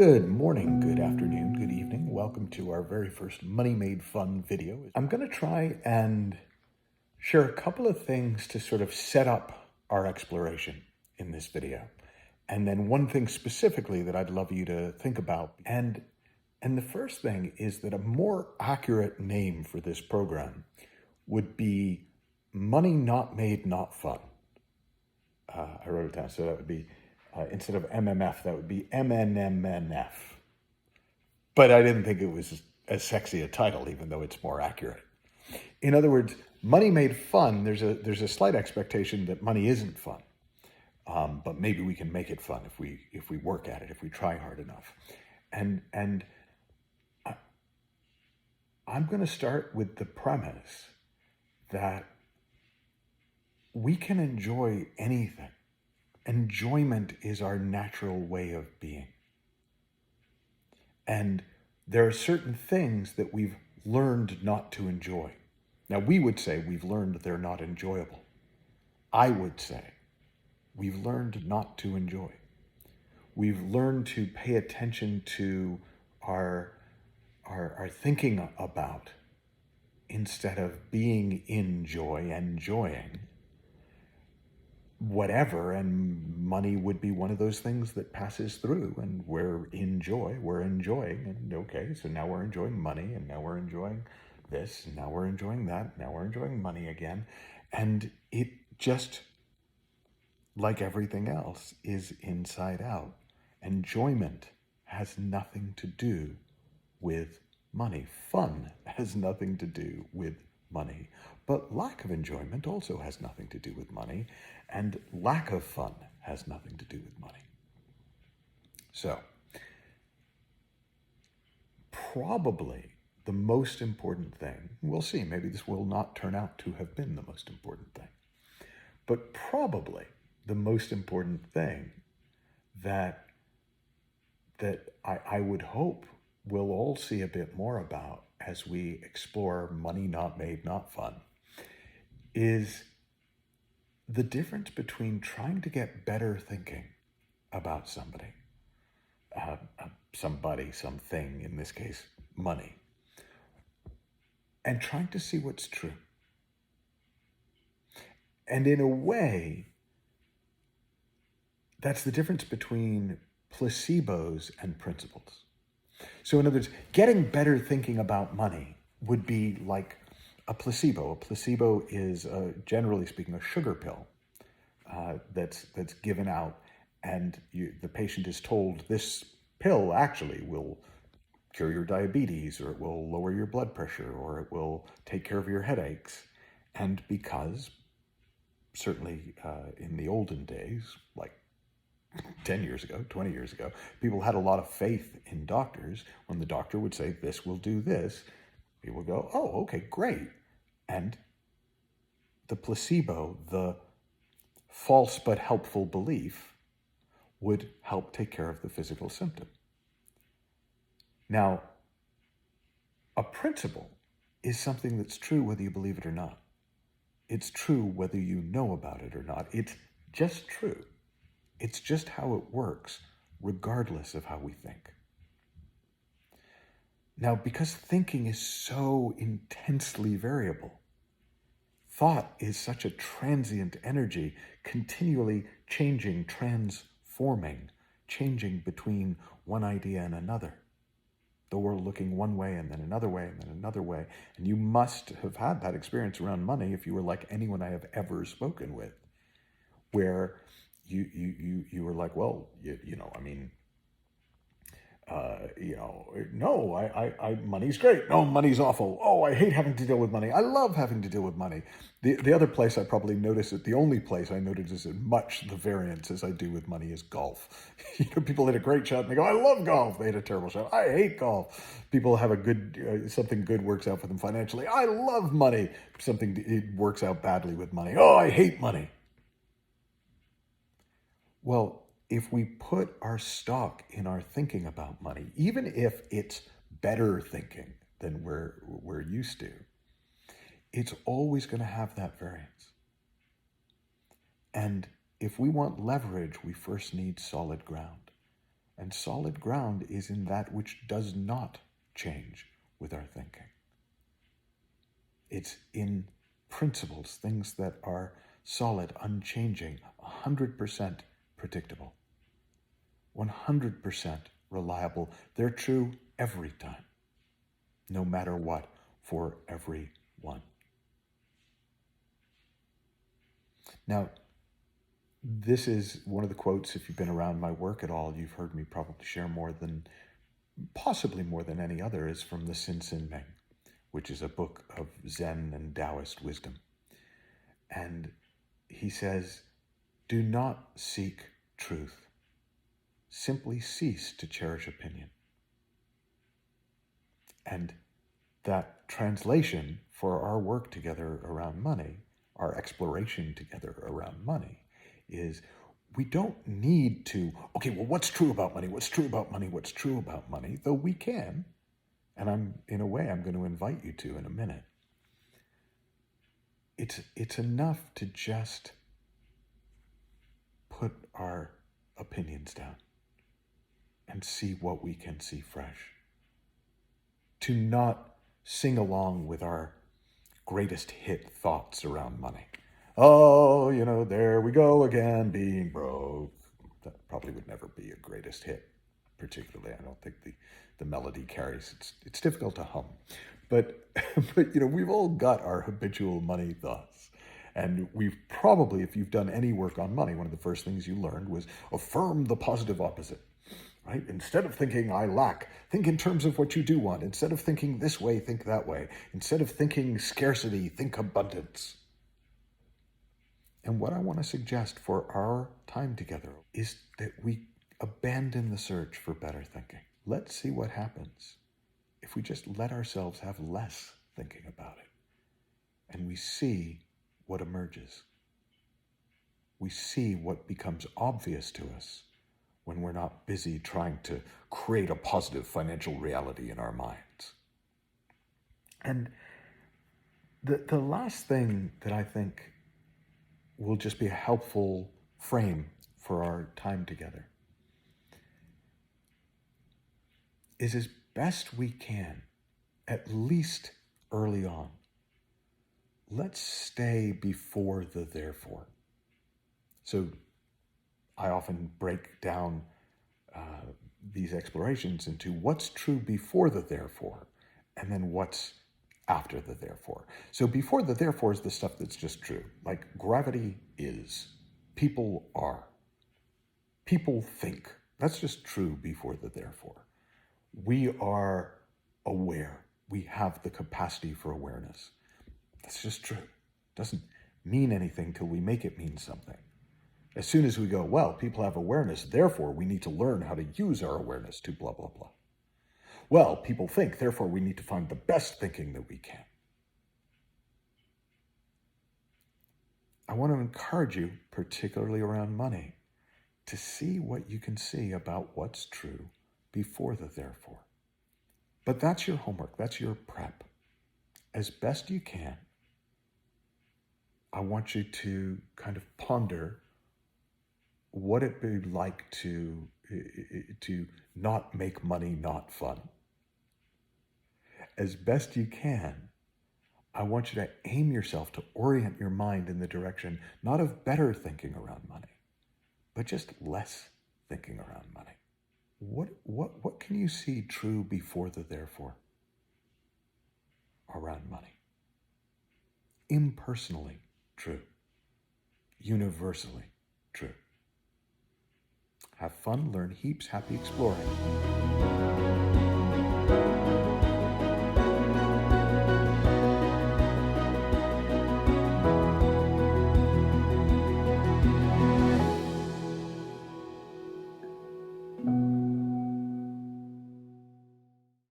Good morning, good afternoon, good evening. Welcome to our very first Money Made Fun video. I'm going to try and share a couple of things to sort of set up our exploration in this video. And then one thing specifically that I'd love you to think about. And the first thing is that a more accurate name for this program would be Money Not Made Not Fun. I wrote it down, so that would be instead of MMF, that would be MNMNF. But I didn't think it was as sexy a title, even though it's more accurate. In other words, money made fun, there's a slight expectation that money isn't fun. But maybe we can make it fun if we work at it, if we try hard enough. And I'm going to start with the premise that we can enjoy anything. Enjoyment is our natural way of being. And there are certain things that we've learned not to enjoy. Now, we would say we've learned they're not enjoyable. I would say we've learned not to enjoy. We've learned to pay attention to our thinking about instead of being in joy, enjoying whatever, and money would be one of those things that passes through, and we're enjoying, and okay, so now we're enjoying money, and now we're enjoying this, and now we're enjoying that, now we're enjoying money again, and it just, like everything else, is inside out. Enjoyment has nothing to do with money. Fun has nothing to do with money. But lack of enjoyment also has nothing to do with money, and lack of fun has nothing to do with money. So, probably the most important thing, we'll see, maybe this will not turn out to have been the most important thing, but probably the most important thing that I would hope we'll all see a bit more about as we explore Money Not Made Not Fun is the difference between trying to get better thinking about somebody, something, in this case, money, and trying to see what's true. And in a way, that's the difference between placebos and principles. So in other words, getting better thinking about money would be like a placebo. A placebo is, generally speaking, a sugar pill that's given out, and the patient is told this pill actually will cure your diabetes, or it will lower your blood pressure, or it will take care of your headaches. And because, certainly in the olden days, like 10 years ago, 20 years ago, people had a lot of faith in doctors. When the doctor would say, this will do this, people would go, oh, okay, great. And the placebo, the false but helpful belief, would help take care of the physical symptom. Now, a principle is something that's true whether you believe it or not. It's true whether you know about it or not. It's just true. It's just how it works, regardless of how we think. Now, because thinking is so intensely variable, thought is such a transient energy, continually changing, transforming, changing between one idea and another. The world looking one way and then another way and then another way. And you must have had that experience around money if you were like anyone I have ever spoken with, where you were like, well, no, money's great. No, money's awful. Oh, I hate having to deal with money. I love having to deal with money. The other place I probably notice it, the only place I notice is much the variance as I do with money is golf. People hit a great shot and they go, I love golf. They hit a terrible shot. I hate golf. People have a good, something good works out for them financially. I love money. It works out badly with money. Oh, I hate money. Well, if we put our stock in our thinking about money, even if it's better thinking than we're used to, it's always going to have that variance. And if we want leverage, we first need solid ground. And solid ground is in that which does not change with our thinking. It's in principles, things that are solid, unchanging, 100% predictable, 100% reliable. They're true every time, no matter what, for everyone. Now, this is one of the quotes, if you've been around my work at all, you've heard me probably share possibly more than any other, is from the Sin Ming, which is a book of Zen and Taoist wisdom. And he says, do not seek truth. Simply cease to cherish opinion. And that translation for our work together around money, our exploration together around money, is we don't need to, okay, well, what's true about money? What's true about money? What's true about money? Though we can, and in a way, I'm going to invite you to in a minute. It's enough to just put our opinions down and see what we can see fresh. To not sing along with our greatest hit thoughts around money. Oh, there we go again, being broke. That probably would never be a greatest hit, particularly. I don't think the melody carries. It's difficult to hum. But we've all got our habitual money thoughts. And we've probably, if you've done any work on money, one of the first things you learned was affirm the positive opposite, right? Instead of thinking I lack, think in terms of what you do want. Instead of thinking this way, think that way. Instead of thinking scarcity, think abundance. And what I want to suggest for our time together is that we abandon the search for better thinking. Let's see what happens if we just let ourselves have less thinking about it, and we see what emerges. We see what becomes obvious to us when we're not busy trying to create a positive financial reality in our minds. And the last thing that I think will just be a helpful frame for our time together is, as best we can, at least early on, let's stay before the therefore. So I often break down these explorations into what's true before the therefore, and then what's after the therefore. So before the therefore is the stuff that's just true, like gravity is, people are, people think. That's just true before the therefore. We are aware. We have the capacity for awareness. That's just true. Doesn't mean anything till we make it mean something. As soon as we go, well, people have awareness, therefore we need to learn how to use our awareness to blah, blah, blah. Well, people think, therefore we need to find the best thinking that we can. I want to encourage you, particularly around money, to see what you can see about what's true before the therefore. But that's your homework, that's your prep. As best you can, I want you to kind of ponder what it'd be like to not make money not fun. As best you can, I want you to aim yourself to orient your mind in the direction not of better thinking around money, but just less thinking around money. What can you see true before the therefore around money? Impersonally true. Universally true. Have fun, learn heaps, happy exploring.